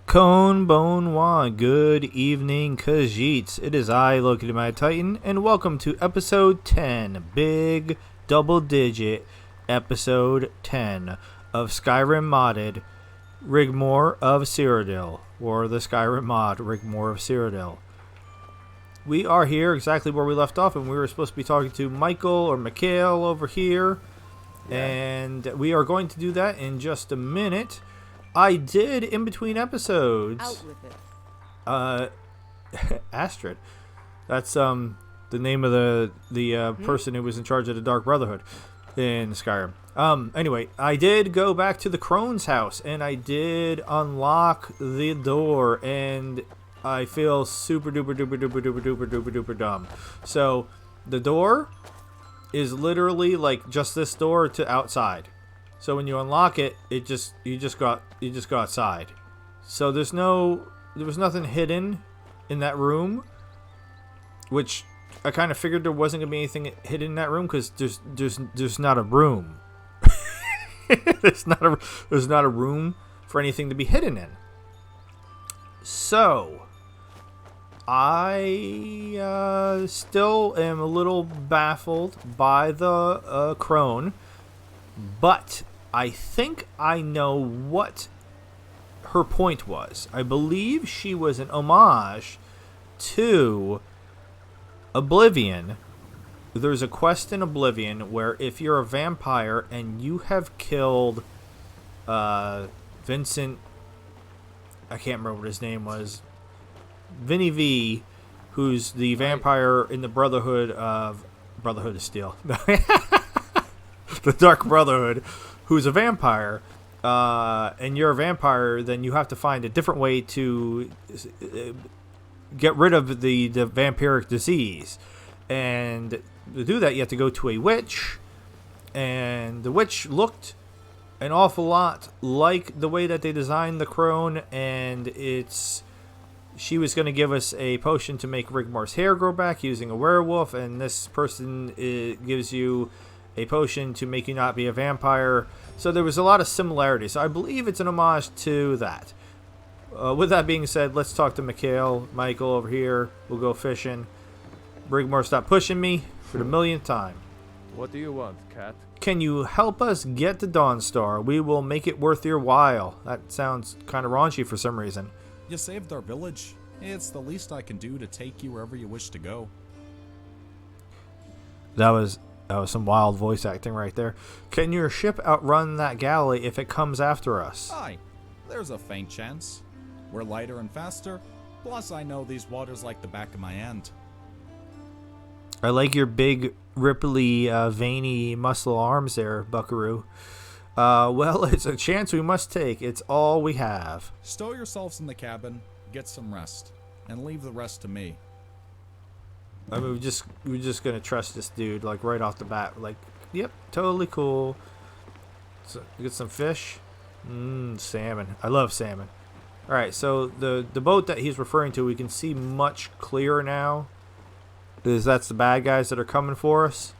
Konbanwa, good evening, Khajiits. It is I, Loki the Mad Titan, and welcome to episode 10, big double digit episode 10 of Skyrim modded Rigmor of Cyrodiil, or the Skyrim mod Rigmor of Cyrodiil. We are here exactly where we left off, and we were supposed to be talking to Michael or Mikhail over here, and we are going to do that in just a minute. I did in between episodes. Out with it. Astrid. That's the name of the person who was in charge of the Dark Brotherhood in Skyrim. Anyway, I did go back to the Crone's house and I did unlock the door, and I feel super duper duper duper duper duper duper duper dumb. So the door is literally like just this door to outside. So when you unlock it, you just go outside. So there was nothing hidden in that room, which I kind of figured there wasn't gonna be anything hidden in that room because there's not a room. there's not a room for anything to be hidden in. So I still am a little baffled by the crone. But I think I know what her point was. I believe she was an homage to Oblivion. There's a quest in Oblivion where if you're a vampire and you have killed Vincent, I can't remember what his name was, Vinny V, who's the vampire in the Brotherhood of Steel. The Dark Brotherhood, who's a vampire, and you're a vampire, then you have to find a different way to get rid of the vampiric disease. And to do that, you have to go to a witch, and the witch looked an awful lot like the way that they designed the crone, and she was going to give us a potion to make Rigmor's hair grow back using a werewolf, and this person gives you a potion to make you not be a vampire. So there was a lot of similarities. So I believe it's an homage to that. With that being said, let's talk to Michael over here. We'll go fishing. Rigmor, stop pushing me for the millionth time. What do you want, cat? Can you help us get to Dawnstar? We will make it worth your while. That sounds kind of raunchy for some reason. You saved our village. It's the least I can do to take you wherever you wish to go. That was some wild voice acting right there. Can your ship outrun that galley if it comes after us? Aye, there's a faint chance. We're lighter and faster, plus I know these waters like the back of my hand. I like your big, ripply, veiny muscle arms there, buckaroo. Well, it's a chance we must take. It's all we have. Stow yourselves in the cabin, get some rest, and leave the rest to me. I mean, we're just gonna trust this dude, like, right off the bat. Like, yep, totally cool. So, get some fish. Salmon. I love salmon. Alright, so the boat that he's referring to, we can see much clearer now. That's the bad guys that are coming for us.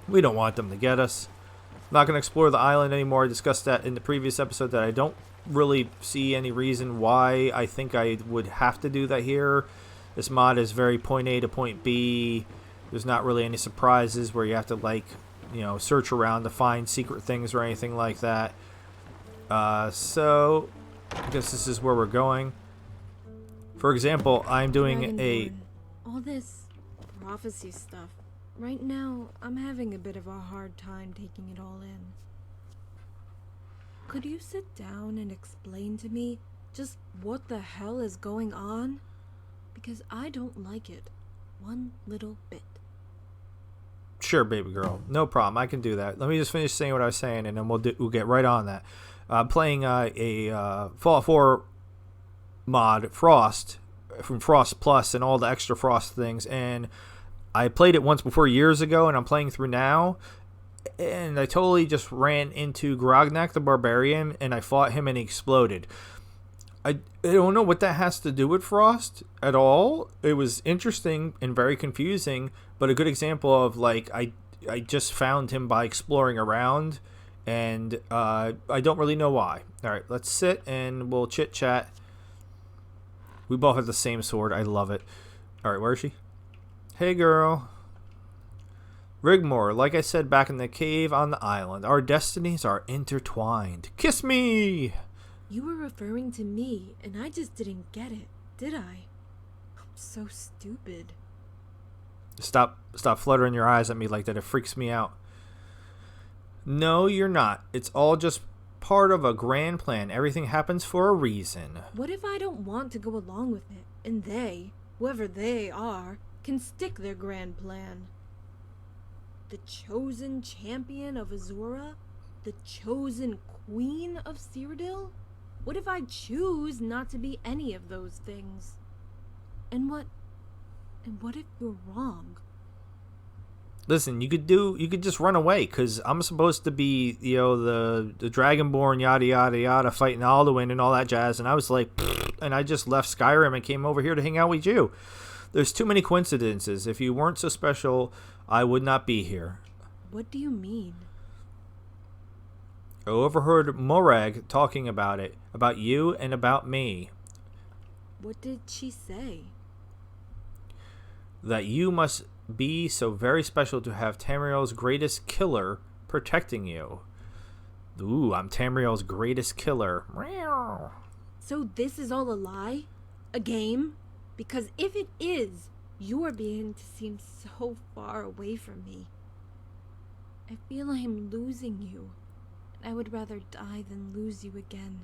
We don't want them to get us. I'm not gonna explore the island anymore. I discussed that in the previous episode that I don't really see any reason why I think I would have to do that here. This mod is very point A to point B. There's not really any surprises where you have to, search around to find secret things or anything like that. So, I guess this is where we're going. For example, I'm doing all this prophecy stuff. Right now, I'm having a bit of a hard time taking it all in. Could you sit down and explain to me just what the hell is going on? Because I don't like it one little bit. Sure, baby girl. No problem. I can do that. Let me just finish saying what I was saying, and then we'll get right on that. I'm playing a Fallout 4 mod, Frost, from Frost Plus and all the extra Frost things. And I played it once before years ago, and I'm playing through now. And I totally just ran into Grognak the Barbarian, and I fought him, and he exploded. I don't know what that has to do with Frost at all. It was interesting and very confusing, but a good example of, like, I just found him by exploring around And I don't really know why. All right, let's sit and we'll chit chat. We both have the same sword. I love it. All right, where is she? Hey, girl. Rigmor, like I said back in the cave on the island, our destinies are intertwined. Kiss me! You were referring to me, and I just didn't get it, did I? I'm so stupid. Stop fluttering your eyes at me like that. It freaks me out. No, you're not. It's all just part of a grand plan. Everything happens for a reason. What if I don't want to go along with it, and they, whoever they are, can stick their grand plan? The chosen champion of Azura? The chosen queen of Cyrodiil? What if I choose not to be any of those things? And what if you're wrong? Listen, you could just run away, because I'm supposed to be, the Dragonborn, yada, yada, yada, fighting Alduin and all that jazz, and I was like, and I just left Skyrim and came over here to hang out with you. There's too many coincidences. If you weren't so special, I would not be here. What do you mean? I overheard Morag talking about it, about you and about me. What did she say? That you must be so very special to have Tamriel's greatest killer protecting you. Ooh, I'm Tamriel's greatest killer. Meow. So this is all a lie? A game? Because if it is, you are beginning to seem so far away from me. I feel I am losing you, and I would rather die than lose you again.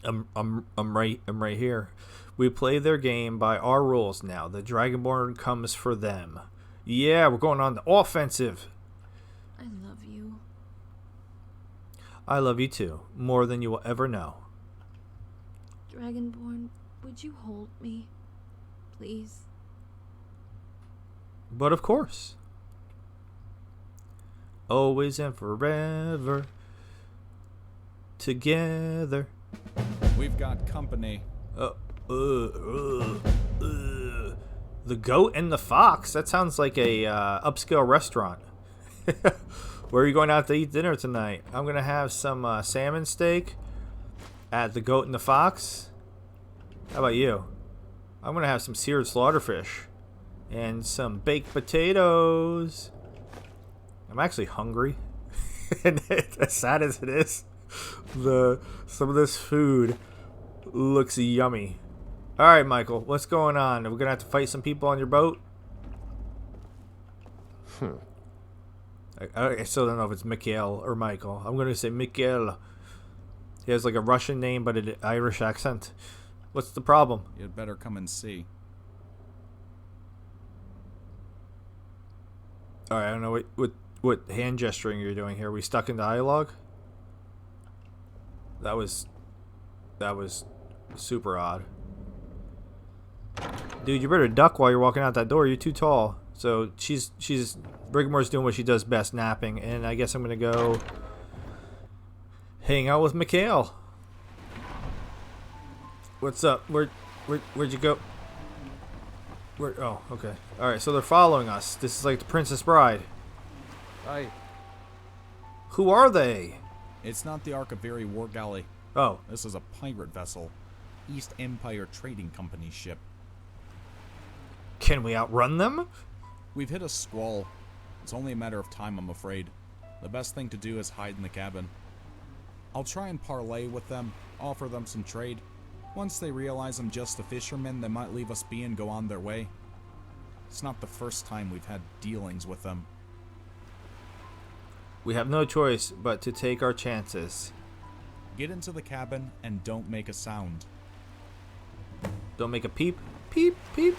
I'm right here. We play their game by our rules now. The Dragonborn comes for them. Yeah, we're going on the offensive. I love you. I love you too, more than you will ever know. Dragonborn, would you hold me? Please? But of course. Always and forever. Together. We've got company. The Goat and the Fox. That sounds like a upscale restaurant. Where are you going out to eat dinner tonight? I'm going to have some salmon steak at the Goat and the Fox. How about you? I'm going to have some seared slaughterfish and some baked potatoes. I'm actually hungry. And as sad as it is, some of this food looks yummy. All right, Michael, what's going on? Are we going to have to fight some people on your boat? I still don't know if it's Mikhail or Michael. I'm going to say Mikhail. He has like a Russian name, but an Irish accent. What's the problem? You'd better come and see. All right, I don't know what hand gesturing you're doing here. Are we stuck in dialogue? That was super odd. Dude, you better duck while you're walking out that door. You're too tall. So Rigmor's doing what she does best, napping, and I guess I'm gonna go hang out with Mikhail. What's up? Where'd you go? Oh, okay. All right, so they're following us. This is like the Princess Bride. Aye. Who are they? It's not the Archiviri war galley. Oh, This is a pirate vessel. East Empire Trading Company ship. can we outrun them? We've hit a squall. It's only a matter of time, I'm afraid. The best thing to do is hide in the cabin. I'll try and parlay with them, offer them some trade. Once they realize I'm just a fisherman, they might leave us be and go on their way. It's not the first time we've had dealings with them. We have no choice but to take our chances. Get into the cabin and don't make a sound. Don't make a peep, peep, peep.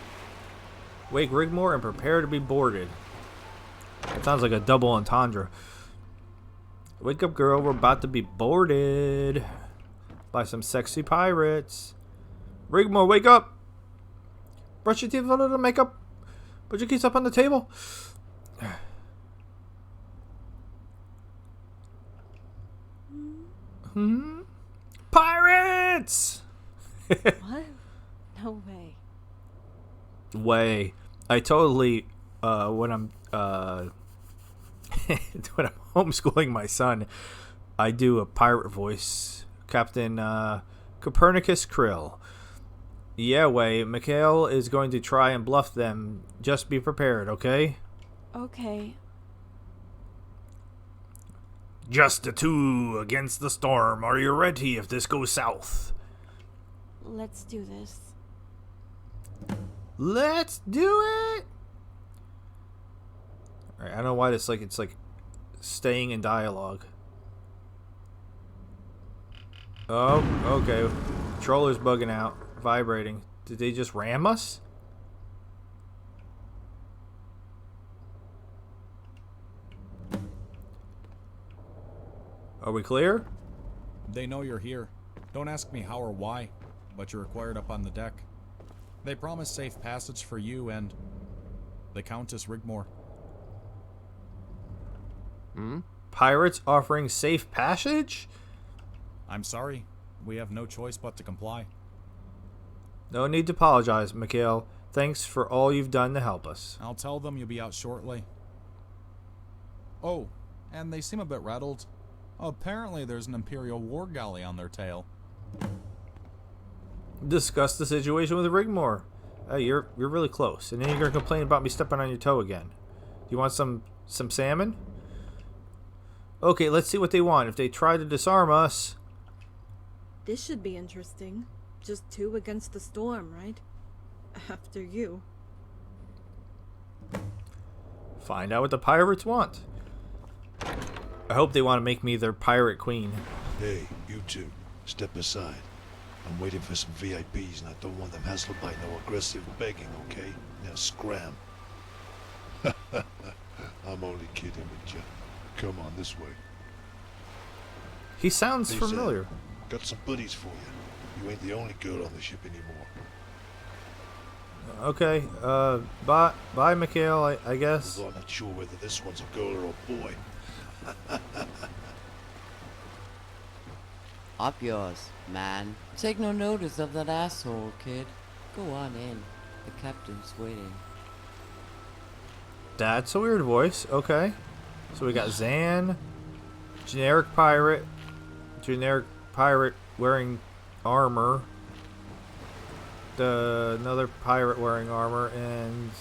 Wake Rigmor and prepare to be boarded. That sounds like a double entendre. Wake up, girl. We're about to be boarded by some sexy pirates. Rigmor, wake up. Brush your teeth, a little makeup. Put your keys up on the table. Pirates! What? No way. Way. I totally when I'm when I'm homeschooling my son, I do a pirate voice. Captain Copernicus Krill. Yeah, Mikhail is going to try and bluff them. Just be prepared, okay? Okay. Just the two against the storm. Are you ready if this goes south? Let's do this. Let's do it! Alright, I don't know why it's like staying in dialogue. Oh, okay. Controller's bugging out. Vibrating. Did they just ram us? Are we clear? They know you're here. Don't ask me how or why, but you're required up on the deck. They promise safe passage for you and the Countess Rigmor. Pirates offering safe passage? I'm sorry. We have no choice but to comply. No need to apologize, Mikhail. Thanks for all you've done to help us. I'll tell them you'll be out shortly. Oh, and they seem a bit rattled. Apparently there's an Imperial war galley on their tail. Discuss the situation with Rigmor. Hey, you're really close. And then you're going to complain about me stepping on your toe again. Do you want some salmon? Okay, let's see what they want. If they try to disarm us... This should be interesting. Just two against the storm, right? After you. Find out what the pirates want. I hope they want to make me their pirate queen. Hey, you two, step aside. I'm waiting for some VIPs and I don't want them hassled by no aggressive begging, okay? Now scram. I'm only kidding with you. Come on, this way. He sounds Hey, familiar. Sam, got some buddies for you. You ain't the only girl on the ship anymore. Okay, bye, Mikhail, I guess. Although I'm not sure whether this one's a girl or a boy. Up yours, man. Take no notice of that asshole, kid. Go on in. The captain's waiting. That's a weird voice. Okay. So we got Zan, generic pirate wearing armor, another pirate wearing armor, and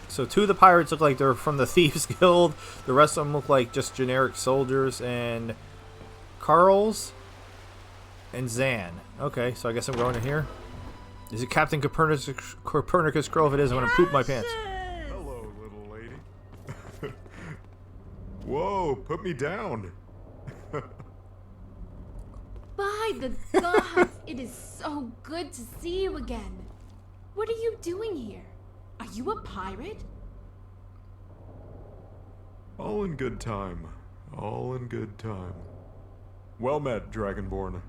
so two of the pirates look like they're from the Thieves Guild. The rest of them look like just generic soldiers, and Carl's and Zan. Okay, so I guess I'm going in here. Is it Captain Copernicus Krill? If it is, I'm going to poop my pants. Hello, little lady. Whoa, put me down. By the gods, it is so good to see you again. What are you doing here? Are you a pirate? All in good time. All in good time. Well met, Dragonborn.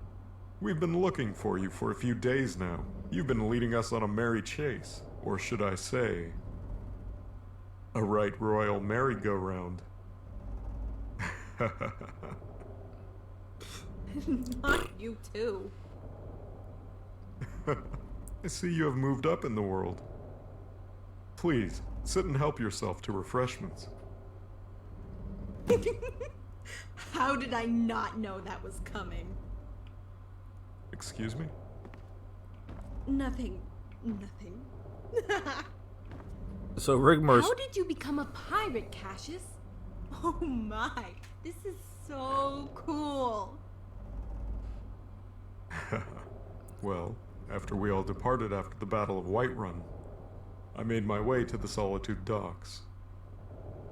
We've been looking for you for a few days now. You've been leading us on a merry chase, or should I say, a right royal merry-go-round. Not you too. I see you have moved up in the world. Please, sit and help yourself to refreshments. How did I not know that was coming? Excuse me? Nothing. So Rigmor's... How did you become a pirate, Cassius? Oh my, this is so cool. Well, after we all departed after the Battle of Whiterun, I made my way to the Solitude docks.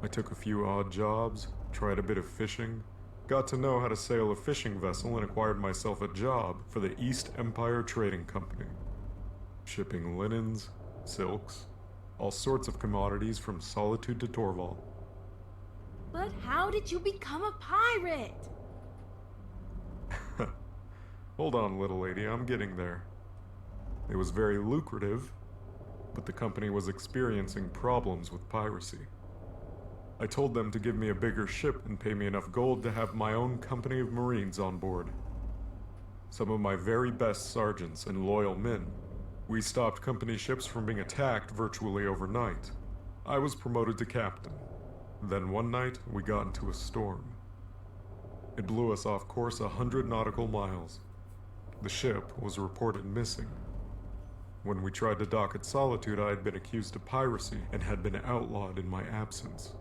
I took a few odd jobs, tried a bit of fishing, got to know how to sail a fishing vessel, and acquired myself a job for the East Empire Trading Company, shipping linens, silks, all sorts of commodities from Solitude to Torval. But how did you become a pirate? Hold on, little lady, I'm getting there. It was very lucrative, but the company was experiencing problems with piracy. I told them to give me a bigger ship and pay me enough gold to have my own company of Marines on board. Some of my very best sergeants and loyal men. We stopped company ships from being attacked virtually overnight. I was promoted to captain. Then one night, we got into a storm. It blew us off course 100 nautical miles. The ship was reported missing. When we tried to dock at Solitude, I had been accused of piracy and had been outlawed in my absence.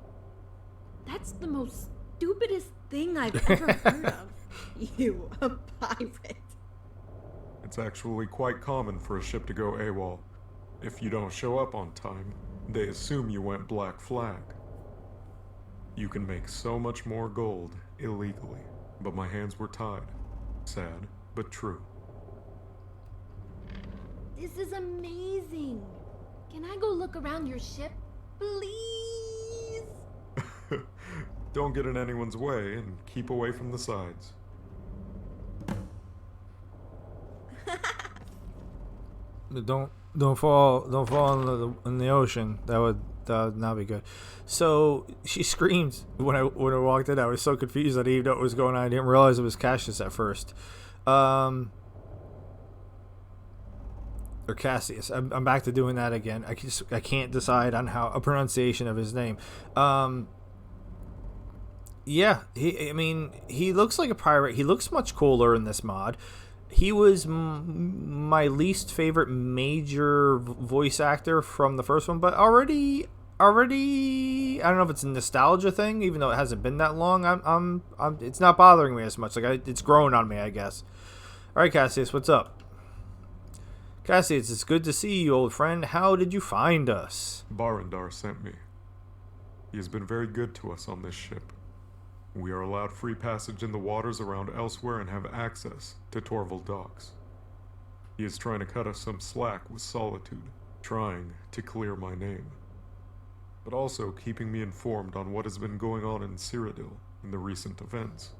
That's the most stupidest thing I've ever heard of. You, a pirate. It's actually quite common for a ship to go AWOL. If you don't show up on time, they assume you went Black Flag. You can make so much more gold illegally, but my hands were tied. Sad, but true. This is amazing. Can I go look around your ship, please? Don't get in anyone's way and keep away from the sides. Don't fall in the ocean. That would not be good. So she screamed when I walked in. I was so confused. I didn't even know what was going on. I didn't realize it was Cassius at first. Or Cassius. I'm back to doing that again. I can't decide on a pronunciation of his name. Yeah, he looks like a pirate. He looks much cooler in this mod. He was my least favorite major voice actor from the first one, but already, I don't know if it's a nostalgia thing, even though it hasn't been that long. I'm it's not bothering me as much. It's growing on me, I guess. All right, Cassius, what's up? Cassius, it's good to see you, old friend. How did you find us? Barandar sent me. He has been very good to us on this ship. We are allowed free passage in the waters around elsewhere and have access to Torval docks. He is trying to cut us some slack with Solitude, trying to clear my name, but also keeping me informed on what has been going on in Cyrodiil in the recent events.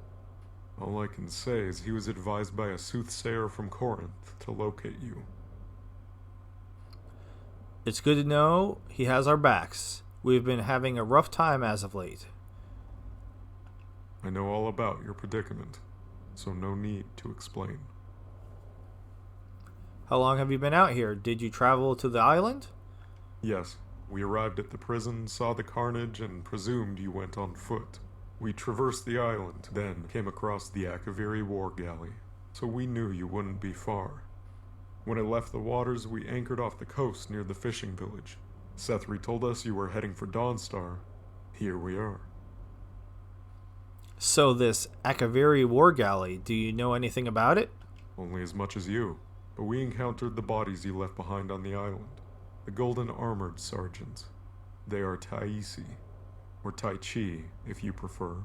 All I can say is he was advised by a soothsayer from Corinth to locate you. It's good to know he has our backs. We've been having a rough time as of late. I know all about your predicament, so no need to explain. How long have you been out here? Did you travel to the island? Yes, we arrived at the prison, saw the carnage, and presumed you went on foot. We traversed the island, then came across the Akaviri war galley, so we knew you wouldn't be far. When it left the waters, we anchored off the coast near the fishing village. Sethri told us you were heading for Dawnstar. Here we are. So this Akaviri war galley, do you know anything about it? Only as much as you, but we encountered the bodies you left behind on the island. The golden armored sergeants. They are Taisi, or Tai Chi, if you prefer.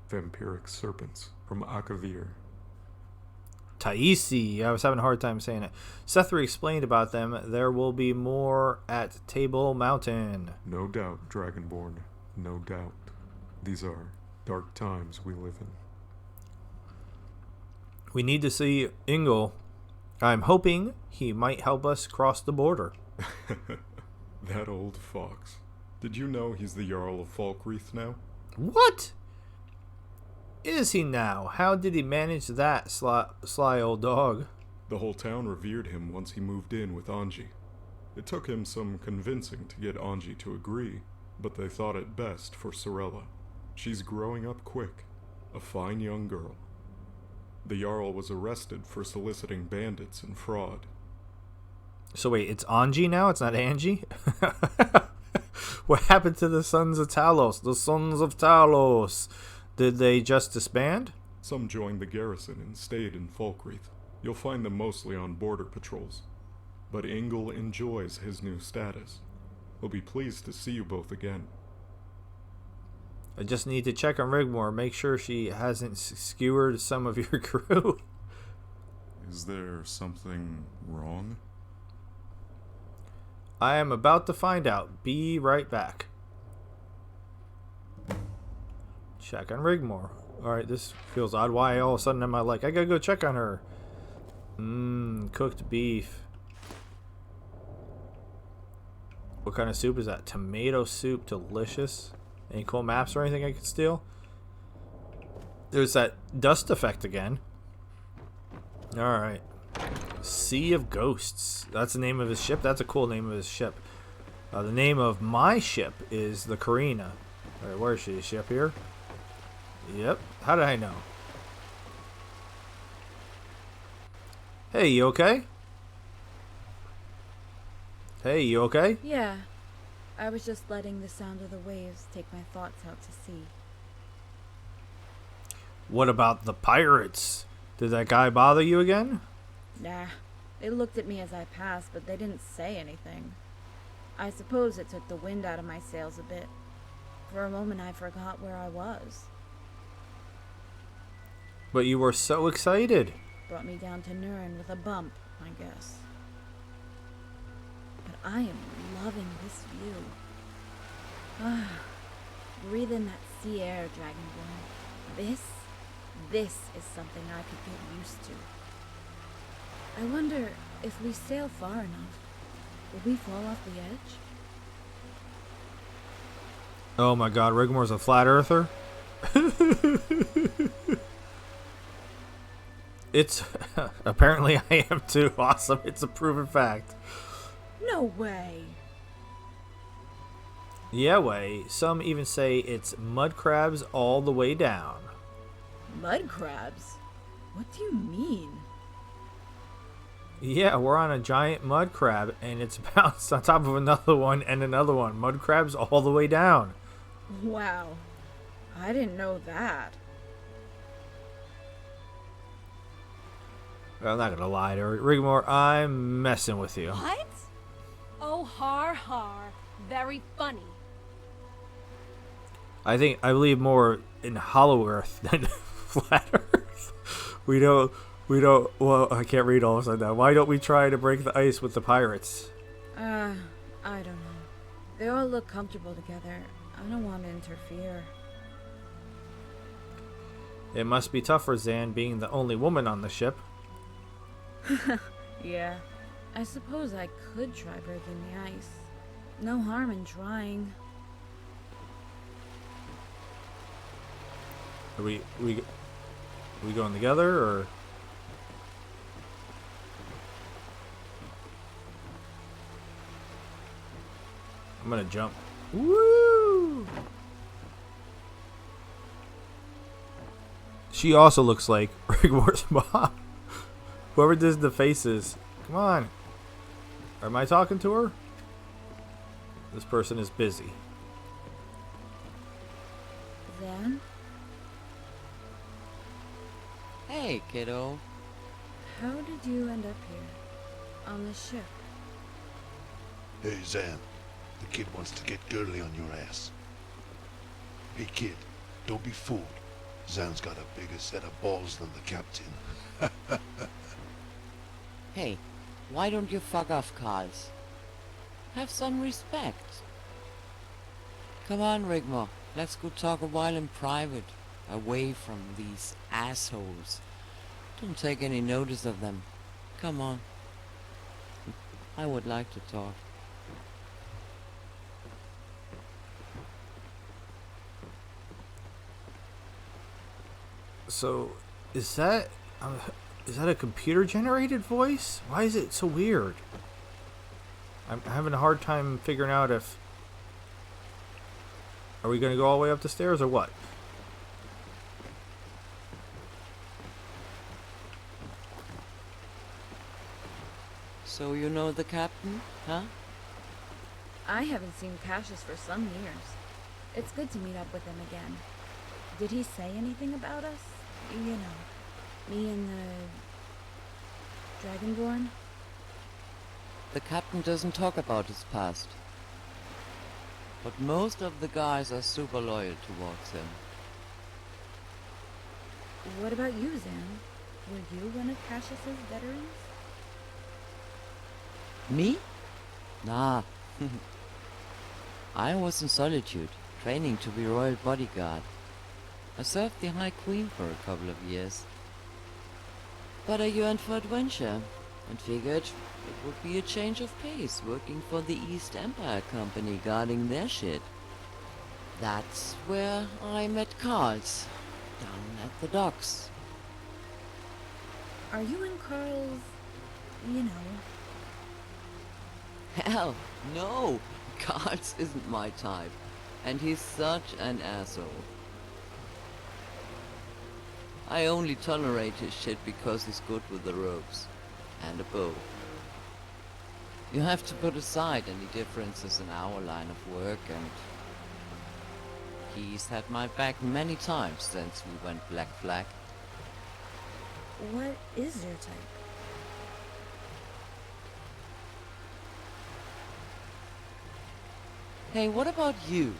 Vampiric serpents from Akavir. Taisi, I was having a hard time saying it. Sethri explained about them. There will be more at Table Mountain. No doubt, Dragonborn. No doubt. These are dark times we live in. We need to see Ingle. I'm hoping he might help us cross the border. That old fox. Did you know he's the Jarl of Falkreath now? What? Is he now? How did he manage that, sly old dog? The whole town revered him once he moved in with Anji. It took him some convincing to get Anji to agree, but they thought it best for Sorella. She's growing up quick, a fine young girl. The Jarl was arrested for soliciting bandits and fraud. So wait, it's Anji now? It's not Angie? What happened to the Sons of Talos? The Sons of Talos. Did they just disband? Some joined the garrison and stayed in Falkreath. You'll find them mostly on border patrols. But Ingle enjoys his new status. He'll be pleased to see you both again. I just need to check on Rigmor, make sure she hasn't skewered some of your crew. Is there something wrong? I am about to find out. Be right back. Check on Rigmor. Alright, this feels odd. Why all of a sudden am I like, I gotta go check on her. Cooked beef. What kind of soup is that? Tomato soup. Delicious. Any cool maps or anything I could steal? There's that dust effect again. Alright. Sea of Ghosts. That's the name of his ship. That's a cool name of his ship. The name of my ship is the Karina. Alright, where is she? Is she up here? Yep. How did I know? Hey, you okay? Hey, you okay? Yeah. I was just letting the sound of the waves take my thoughts out to sea. What about the pirates? Did that guy bother you again? Nah. They looked at me as I passed, but they didn't say anything. I suppose it took the wind out of my sails a bit. For a moment I forgot where I was. But you were so excited. Brought me down to Nuren with a bump, I guess. But I am loving this view. Ah, breathe in that sea air, Dragonborn. This is something I could get used to. I wonder if we sail far enough, will we fall off the edge? Oh my god, Rigmor's a flat earther? It's... apparently I am too. Awesome. It's a proven fact. No way! Yeah, way. Some even say it's mud crabs all the way down. Mud crabs? What do you mean? Yeah, we're on a giant mud crab, and it's bounced on top of another one and another one. Mud crabs all the way down. Wow. I didn't know that. I'm not gonna lie to her. Rigmor, I'm messing with you. What? Oh, har har. Very funny. I believe more in Hollow Earth than Flat Earth. We don't, well, I can't read all of a sudden now. Why don't we try to break the ice with the pirates? I don't know. They all look comfortable together. I don't want to interfere. It must be tough for Zan being the only woman on the ship. Yeah. I suppose I could try breaking the ice. No harm in trying. Are we going together, or? I'm gonna jump. Woo! She also looks like Rigmor's mom. Whoever does the faces. Come on. Am I talking to her? This person is busy. Then? Hey, kiddo. How did you end up here? On the ship? Hey, Zan. The kid wants to get girly on your ass. Hey, kid. Don't be fooled. Zan's got a bigger set of balls than the captain. Hey, why don't you fuck off, Carls? Have some respect. Come on, Rigmor. Let's go talk a while in private. Away from these assholes. Don't take any notice of them. Come on. I would like to talk. So, is that a computer-generated voice? Why is it so weird? I'm having a hard time figuring out if... Are we going to go all the way up the stairs, or what? So you know the captain, huh? I haven't seen Cassius for some years. It's good to meet up with him again. Did he say anything about us? You know, me and the Dragonborn? The captain doesn't talk about his past. But most of the guys are super loyal towards him. What about you, Zan? Were you one of Cassius's veterans? Me? Nah. I was in Solitude, training to be royal bodyguard. I served the High Queen for a couple of years. But I yearned for adventure, and figured it would be a change of pace working for the East Empire Company guarding their shit. That's where I met Carls, down at the docks. Are you in Carl's, you know? Hell, no! Carls isn't my type. And he's such an asshole. I only tolerate his shit because he's good with the ropes. And a bow. You have to put aside any differences in our line of work, and he's had my back many times since we went Black Flag. What is your type? Hey, what about you?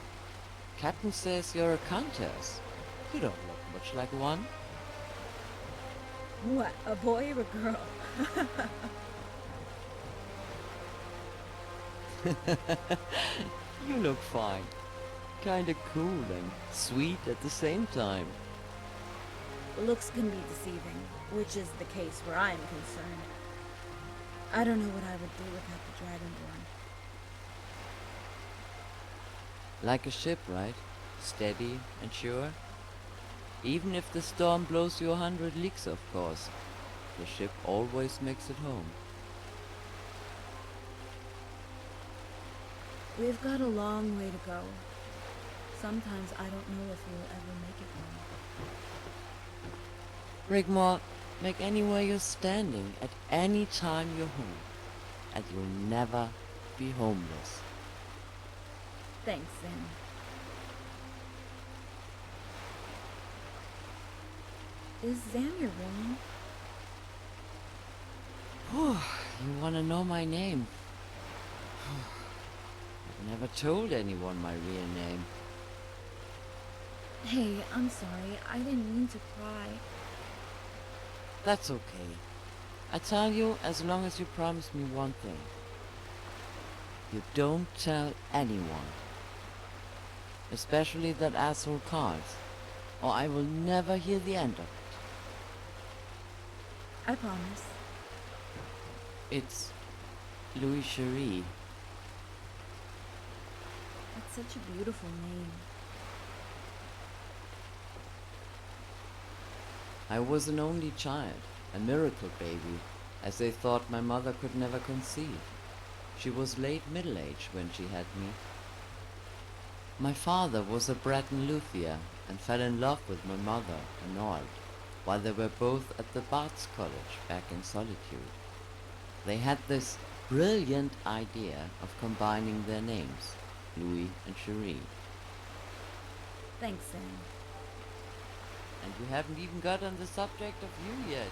Captain says you're a countess. You don't look much like one. What, a boy or a girl? You look fine. Kinda cool and sweet at the same time. Looks can be deceiving, which is the case where I am concerned. I don't know what I would do without the Dragonborn. Like a ship, right? Steady and sure. Even if the storm blows you 100 leagues, of course. The ship always makes it home. We've got a long way to go. Sometimes I don't know if we'll ever make it home. Rigmor, make anywhere you're standing at any time you're home. And you'll never be homeless. Thanks, Sam. Is Zam your real name? You wanna know my name? I've never told anyone my real name. Hey, I'm sorry. I didn't mean to cry. That's okay. I tell you, as long as you promise me one thing. You don't tell anyone. Especially that asshole Cards, or I will never hear the end of it. I promise. It's Louis Cherie. That's such a beautiful name. I was an only child, a miracle baby, as they thought my mother could never conceive. She was late middle-aged when she had me. My father was a Breton luthier and fell in love with my mother, Arnold, while they were both at the Barts College back in Solitude. They had this brilliant idea of combining their names, Louis and Cherie. Thanks, Sam. And you haven't even got on the subject of you yet.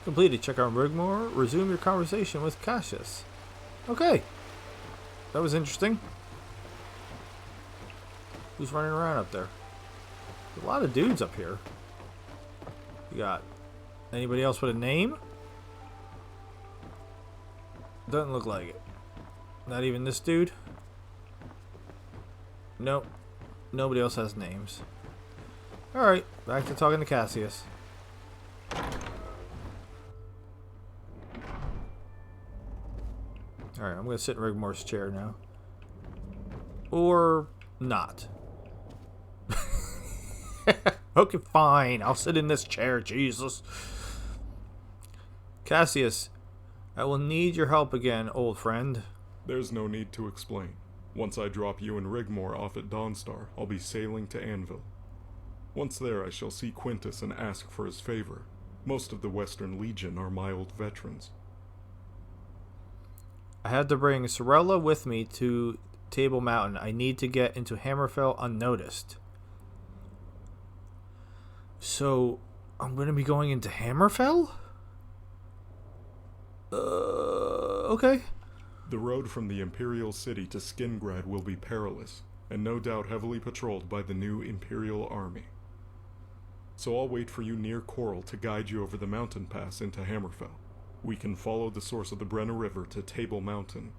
Completed. Check out Rigmor. Resume your conversation with Cassius. Okay. That was interesting. Who's running around up there? There's a lot of dudes up here. You got anybody else with a name? Doesn't look like it. Not even this dude? Nope. Nobody else has names. Alright, back to talking to Cassius. Alright, I'm going to sit in Rigmor's chair now. Or not. Okay, fine. I'll sit in this chair, Jesus. Cassius, I will need your help again, old friend. There's no need to explain. Once I drop you and Rigmor off at Dawnstar, I'll be sailing to Anvil. Once there, I shall see Quintus and ask for his favor. Most of the Western Legion are my old veterans. I had to bring Sorella with me to Table Mountain. I need to get into Hammerfell unnoticed. So, I'm going to be going into Hammerfell? Okay. The road from the Imperial City to Skingrad will be perilous, and no doubt heavily patrolled by the new Imperial Army. So I'll wait for you near Coral to guide you over the mountain pass into Hammerfell. We can follow the source of the Brenna River to Table Mountain.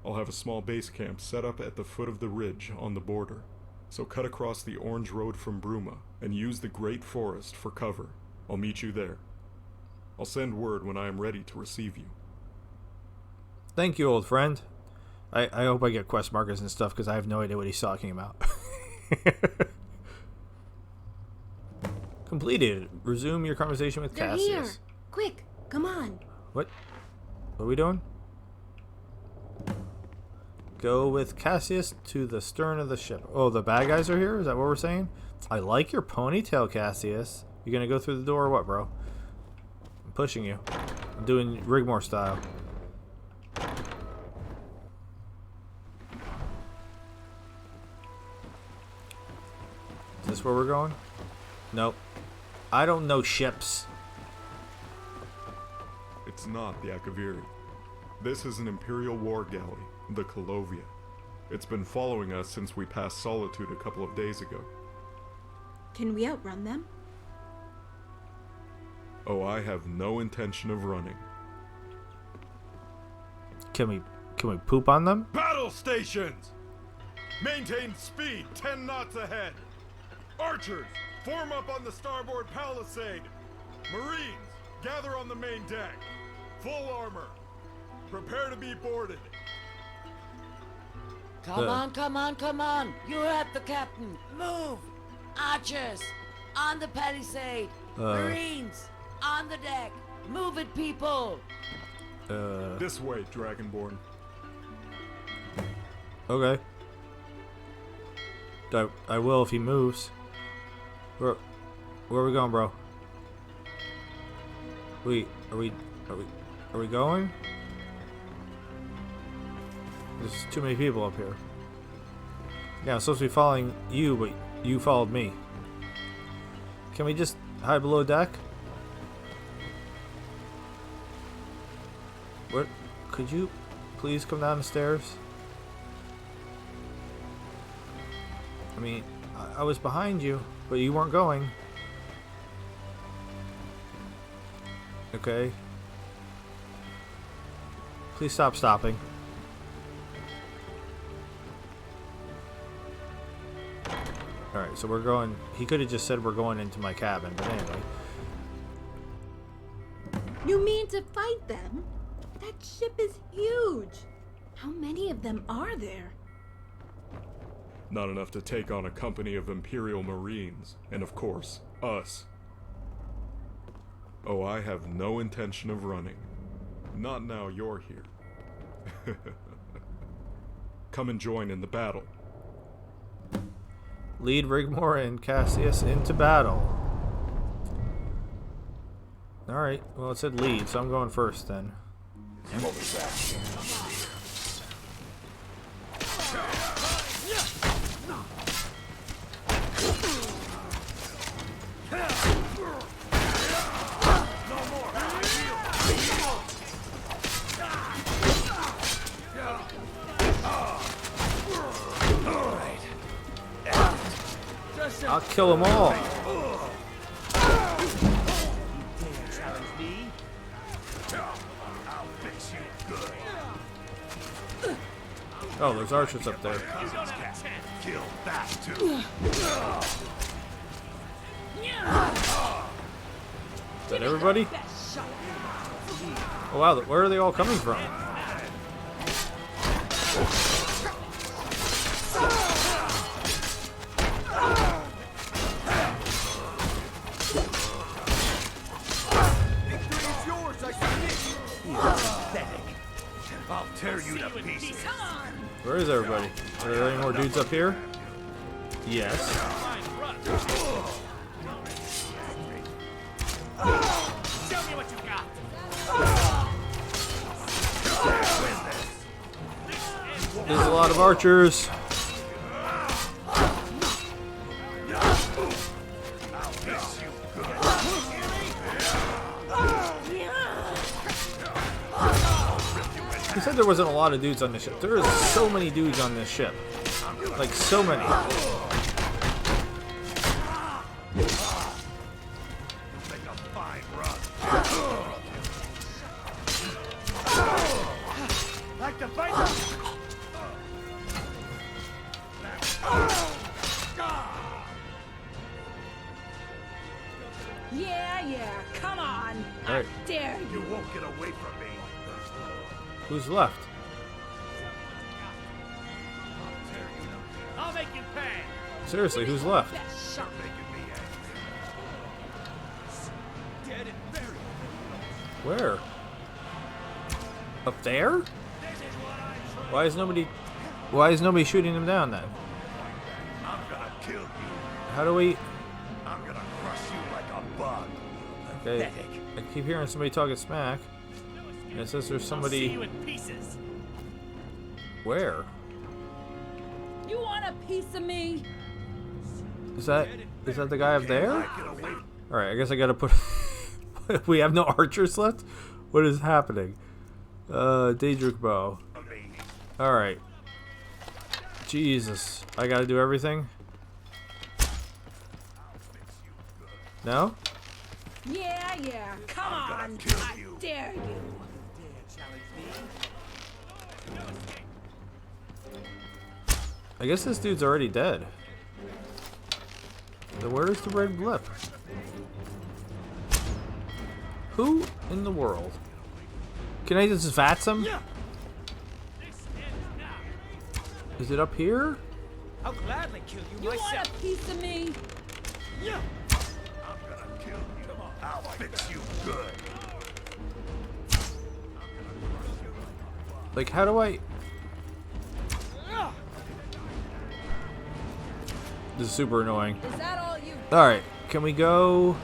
I'll have a small base camp set up at the foot of the ridge on the border, so cut across the Orange Road from Bruma and use the Great Forest for cover. I'll meet you there. I'll send word when I am ready to receive you. Thank you, old friend. I hope I get quest markers and stuff because I have no idea what he's talking about. Completed. Resume your conversation with They're Cassius. here. Quick, come on. What? What are we doing? Go with Cassius to the stern of the ship. Oh, the bad guys are here? Is that what we're saying? I like your ponytail, Cassius. You gonna go through the door or what, bro? I'm pushing you. I'm doing Rigmor style. Is this where we're going? Nope. I don't know ships. It's not the Akaviri. This is an Imperial war galley, the Kolovia. It's been following us since we passed Solitude a couple of days ago. Can we outrun them? Oh, I have no intention of running. Can we poop on them? Battle stations! Maintain speed 10 knots ahead. Archers, form up on the starboard palisade. Marines, gather on the main deck. Full armor. Prepare to be boarded. Come on, come on, come on! You heard the captain! Move! Archers! On the palisade! Marines! On the deck! Move it, people! This way, Dragonborn. Okay. I will if he moves. Where are we going, bro? Are we going? There's too many people up here. Yeah, I'm supposed to be following you, but you followed me. Can we just hide below deck? What? Could you please come down the stairs? I mean, I was behind you, but you weren't going. Okay. Please stop stopping. Alright, so we're going... He could have just said we're going into my cabin, but anyway. You mean to fight them? That ship is huge. How many of them are there? Not enough to take on a company of Imperial Marines, and of course, us. Oh, I have no intention of running. Not now you're here. Come and join in the battle. Lead Rigmor and Cassius into battle. Alright, well it said lead, so I'm going first then. I'll kill them all. Oh, there's archers up there. Kill that too. Is that everybody? Oh wow, where are they all coming from? I'll tear you to pieces. Where is everybody? Are there any more dudes up here? Yes. Show me what you got. There's a lot of archers. He said there wasn't a lot of dudes on this ship. There is so many dudes on this ship. Like, so many. Like to fight. Yeah, come on. All right. I dare you. You won't get away from me. Who's left? I'll make you pay. Seriously, who's left? Where? Up there? Why is nobody shooting him down then? I'm gonna kill you. How do we? I'm gonna crush you like a bug. Okay, I keep hearing somebody talking smack. And it says there's somebody. Where? You want a piece of me? Is that the guy up there? Alright, I guess I gotta put... We have no archers left? What is happening? Daedric bow. Alright. Jesus. I gotta do everything? No? Yeah. Come on. I dare you. I guess this dude's already dead. Then where's the red blip? Who in the world? Can I just vats him? Is it up here? I'll gladly kill you You myself. want a piece of me? Yeah. I'm gonna kill you. Come on. I'll fix you good. Like, how do I... This is super annoying. Is that all you? Alright, can we go...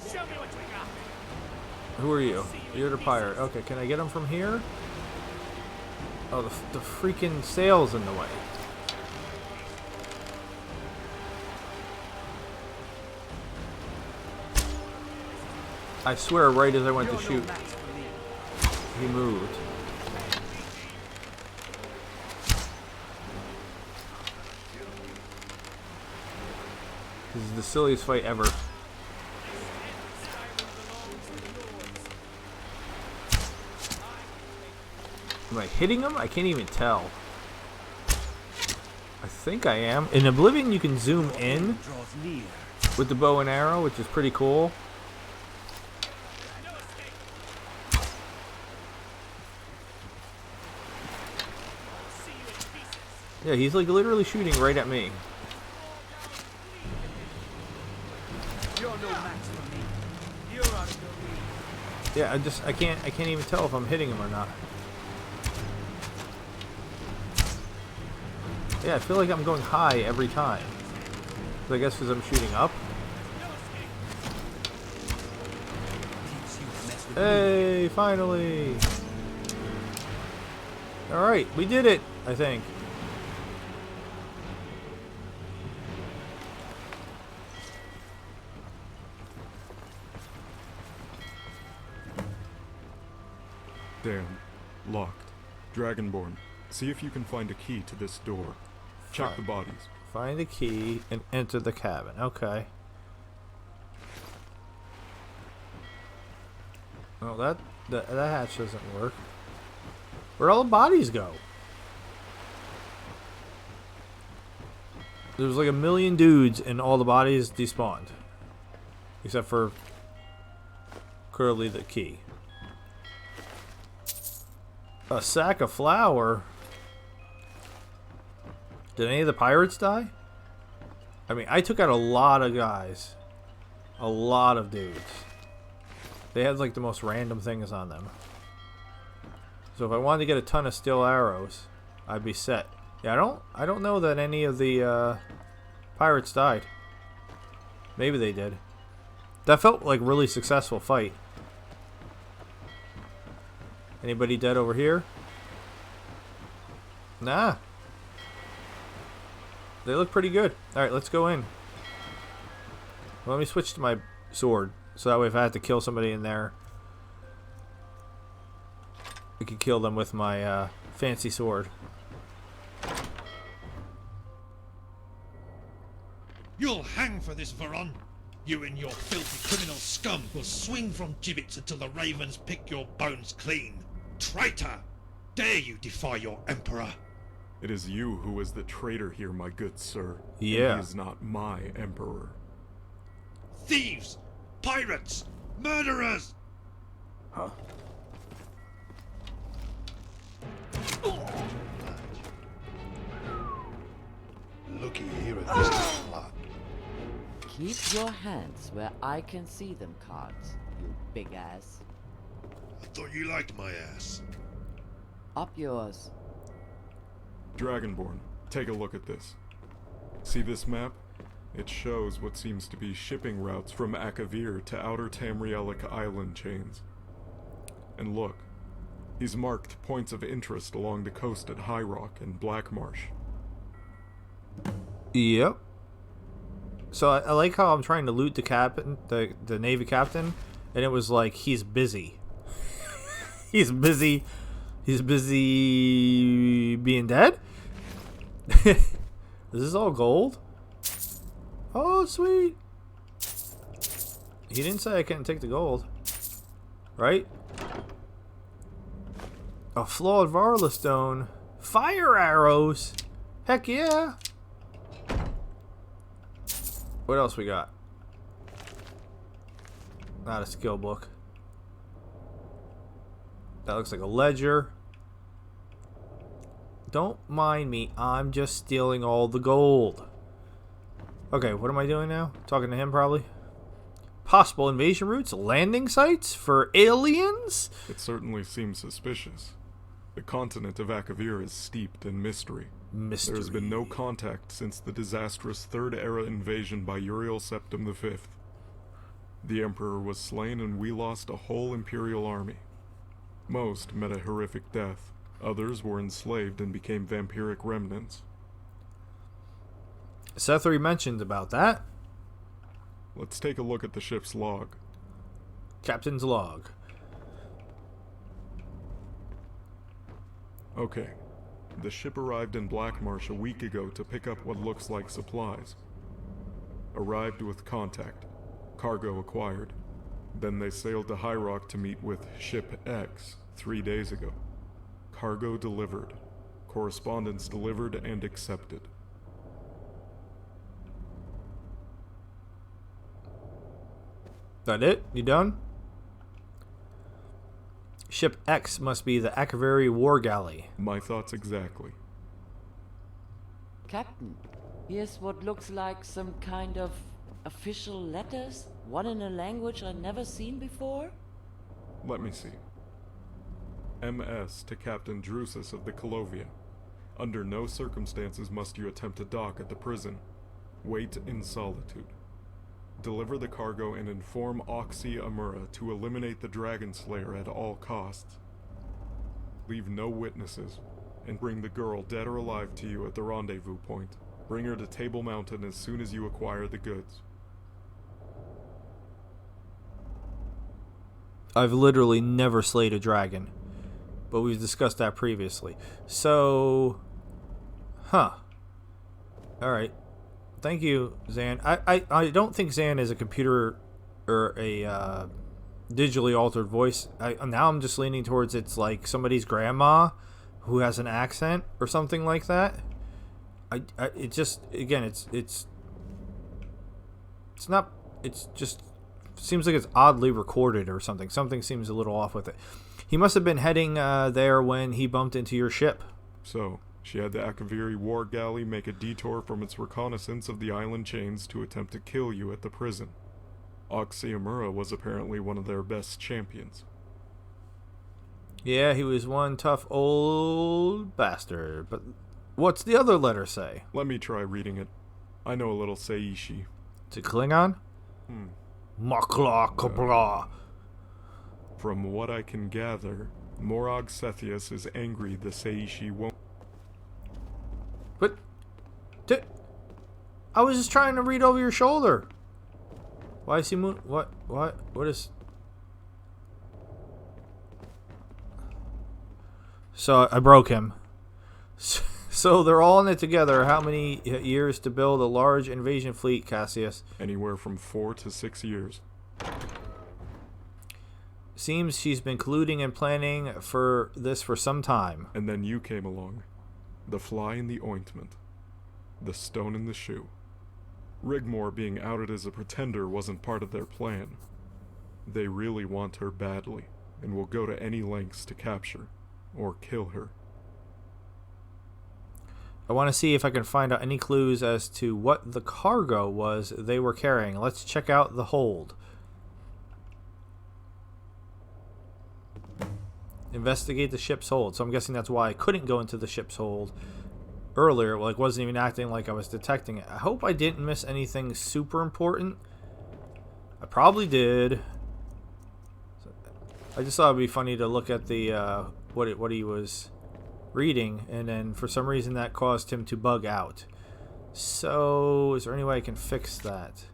Show me what you got. Who are you? You're the pirate. Okay, can I get him from here? Oh, the freaking sail's in the way. I swear, right as I went to shoot, he moved. This is the silliest fight ever. Am I hitting him? I can't even tell. I think I am. In Oblivion, you can zoom in with the bow and arrow, which is pretty cool. Yeah, he's like literally shooting right at me. You're no match for me. You're out of your league. Yeah, I can't even tell if I'm hitting him or not. Yeah, I feel like I'm going high every time. So I guess because I'm shooting up. Hey, finally! Alright, we did it, I think. Damn. Locked. Dragonborn, see if you can find a key to this door. Check the bodies. Find a key and enter the cabin. Okay. Oh, that hatch doesn't work. Where'd all the bodies go? There was like 1 million dudes and all the bodies despawned. Except for clearly the key. A sack of flour? Did any of the pirates die? I mean, I took out a lot of guys. A lot of dudes. They had like the most random things on them. So if I wanted to get a ton of steel arrows, I'd be set. Yeah, I don't know that any of the pirates died. Maybe they did. That felt like a really successful fight. Anybody dead over here? Nah. They look pretty good. Alright, let's go in. Let me switch to my sword. So that way if I have to kill somebody in there, I can kill them with my fancy sword. You'll hang for this, Varon. You and your filthy criminal scum will swing from gibbets until the ravens pick your bones clean. Traitor! Dare you defy your emperor? It is you who is the traitor here, my good sir. Yeah. And he is not my emperor. Thieves! Pirates! Murderers! Huh? Looky here at this lot. Keep your hands where I can see them, Cards, you big ass. Thought you liked my ass. Up yours. Dragonborn, take a look at this. See this map? It shows what seems to be shipping routes from Akavir to Outer Tamrielic island chains. And look, he's marked points of interest along the coast at High Rock and Black Marsh. Yep. So I like how I'm trying to loot the captain, the Navy captain, and it was like he's busy. He's busy being dead? Is this all gold? Oh, sweet. He didn't say I couldn't take the gold. Right? A flawed Varla stone. Fire arrows. Heck yeah. What else we got? Not a skill book. That looks like a ledger. Don't mind me. I'm just stealing all the gold. Okay, what am I doing now? Talking to him, probably? Possible invasion routes? Landing sites? For aliens? It certainly seems suspicious. The continent of Akavir is steeped in mystery. There's been no contact since the disastrous Third Era invasion by Uriel Septim V. The Emperor was slain and we lost a whole Imperial army. Most met a horrific death. Others were enslaved and became vampiric remnants. Sethri mentioned about that. Let's take a look at the ship's log. Captain's log. Okay. The ship arrived in Black Marsh a week ago to pick up what looks like supplies. Arrived with contact. Cargo acquired. Then they sailed to High Rock to meet with Ship X 3 days ago. Cargo delivered. Correspondence delivered and accepted. That it? You done? Ship X must be the Akaviri war galley. My thoughts exactly. Captain, here's what looks like some kind of official letters. One in a language I've never seen before. Let me see. MS to Captain Drusus of the Colovia. Under no circumstances must you attempt to dock at the prison. Wait in solitude. Deliver the cargo and inform Oxy Amura to eliminate the Dragon Slayer at all costs. Leave no witnesses, and bring the girl dead or alive to you at the rendezvous point. Bring her to Table Mountain as soon as you acquire the goods. I've literally never slayed a dragon, but we've discussed that previously. So, alright. Thank you, Zan. I don't think Zan is a computer or a digitally altered voice. Now I'm just leaning towards it's like somebody's grandma who has an accent or something like that. It just, again, it's not, it's just seems like it's oddly recorded or something. Something seems a little off with it. He must have been heading there when he bumped into your ship. So, she had the Akaviri war galley make a detour from its reconnaissance of the island chains to attempt to kill you at the prison. Oxyamura was apparently one of their best champions. Yeah, he was one tough old bastard. But what's the other letter say? Let me try reading it. I know a little Seishi. To Klingon? Makla kabla. From what I can gather, Morag Sethius is angry the Seishi won't. But I was just trying to read over your shoulder. Why is he moving? What is? So I broke him. So they're all in it together. How many years to build a large invasion fleet, Cassius? Anywhere from 4 to 6 years. Seems she's been colluding and planning for this for some time. And then you came along. The fly in the ointment. The stone in the shoe. Rigmor being outed as a pretender wasn't part of their plan. They really want her badly, and will go to any lengths to capture, or kill her. I want to see if I can find out any clues as to what the cargo was they were carrying. Let's check out the hold. Investigate the ship's hold. So I'm guessing that's why I couldn't go into the ship's hold earlier. Like, wasn't even acting like I was detecting it. I hope I didn't miss anything super important. I probably did. I just thought it'd be funny to look at the what he was reading, and then for some reason that caused him to bug out. So, is there any way I can fix that?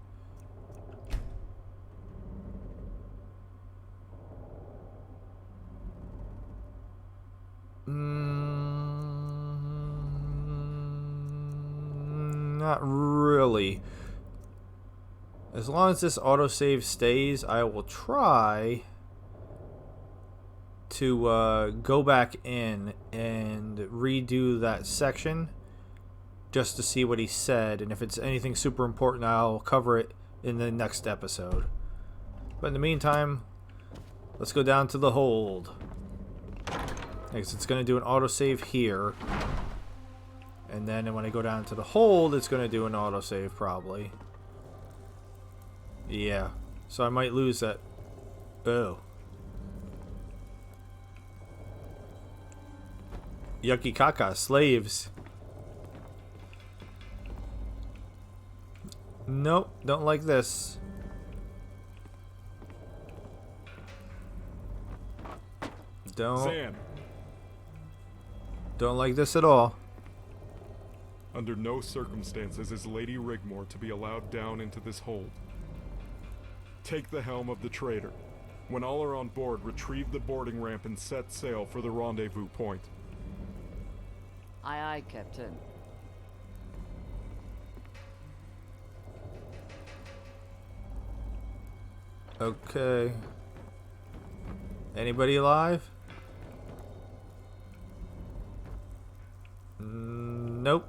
Not really. As long as this autosave stays, I will try to go back in and redo that section just to see what he said, and if it's anything super important, I'll cover it in the next episode. But in the meantime, let's go down to the hold. Next, it's going to do an autosave here, and then when I go down to the hold, it's going to do an autosave probably. Yeah, so I might lose that. Oh. Yucky caca, slaves. Nope, don't like this. Zan, Don't like this at all. under no circumstances is Lady Rigmor to be allowed down into this hold. Take the helm of the trader. When all are on board, retrieve the boarding ramp and set sail for the rendezvous point. Aye, aye, Captain. Okay. Anybody alive? Nope.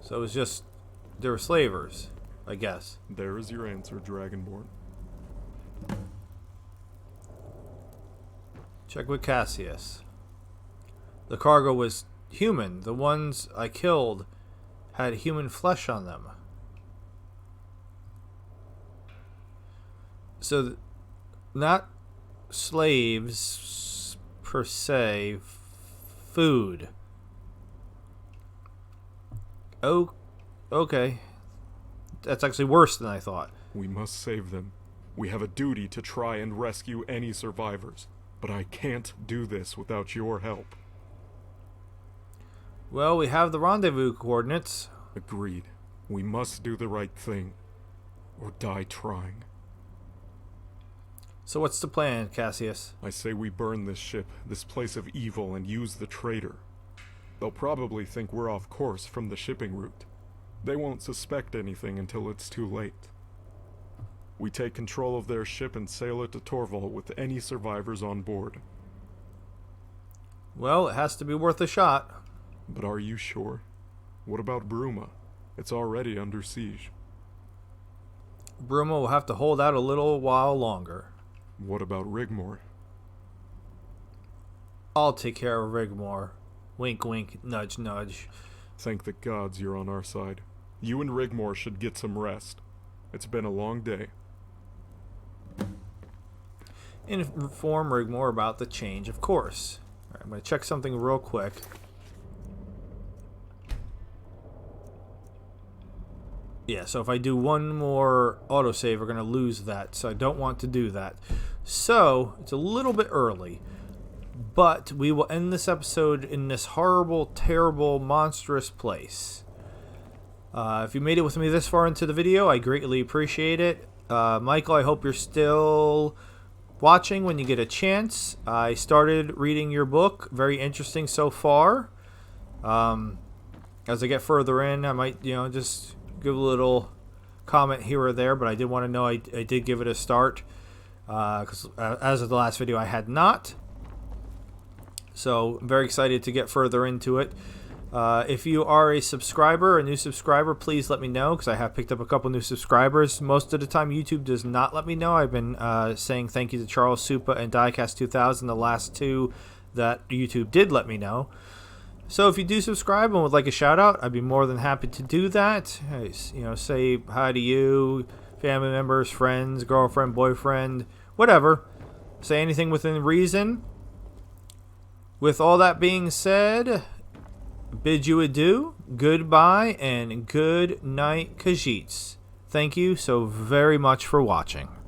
So it was just, they were slavers, I guess. There is your answer, Dragonborn. Check with Cassius. The cargo was human. The ones I killed had human flesh on them. So, not slaves per se, food. Oh, okay. That's actually worse than I thought. We must save them. We have a duty to try and rescue any survivors, but I can't do this without your help. Well, we have the rendezvous coordinates. Agreed. We must do the right thing, or die trying. So what's the plan, Cassius? I say we burn this ship, this place of evil, and use the traitor. They'll probably think we're off course from the shipping route. They won't suspect anything until it's too late. We take control of their ship and sail it to Torvald with any survivors on board. Well, it has to be worth a shot. But are you sure? What about Bruma? It's already under siege. Bruma will have to hold out a little while longer. What about Rigmor? I'll take care of Rigmor. Wink, wink, nudge, nudge. Thank the gods you're on our side. You and Rigmor should get some rest. It's been a long day. Inform Rigmor about the change, of course. All right, I'm going to check something real quick. Yeah, so if I do one more autosave, we're going to lose that. So I don't want to do that. So, it's a little bit early. But we will end this episode in this horrible, terrible, monstrous place. If you made it with me this far into the video, I greatly appreciate it. Michael, I hope you're still watching when you get a chance. I started reading your book. Very interesting so far. As I get further in, I might, just give a little comment here or there, but I did want to know I did give it a start. Because as of the last video, I had not. So I'm very excited to get further into it. If you are a subscriber, a new subscriber, please let me know, because I have picked up a couple new subscribers. Most of the time, YouTube does not let me know. I've been saying thank you to Charles Supa and Diecast2000, the last two that YouTube did let me know. So if you do subscribe and would like a shout out, I'd be more than happy to do that. Say hi to you, family members, friends, girlfriend, boyfriend, whatever. say anything within reason. With all that being said, bid you adieu, goodbye, and good night, Khajiits. Thank you so very much for watching.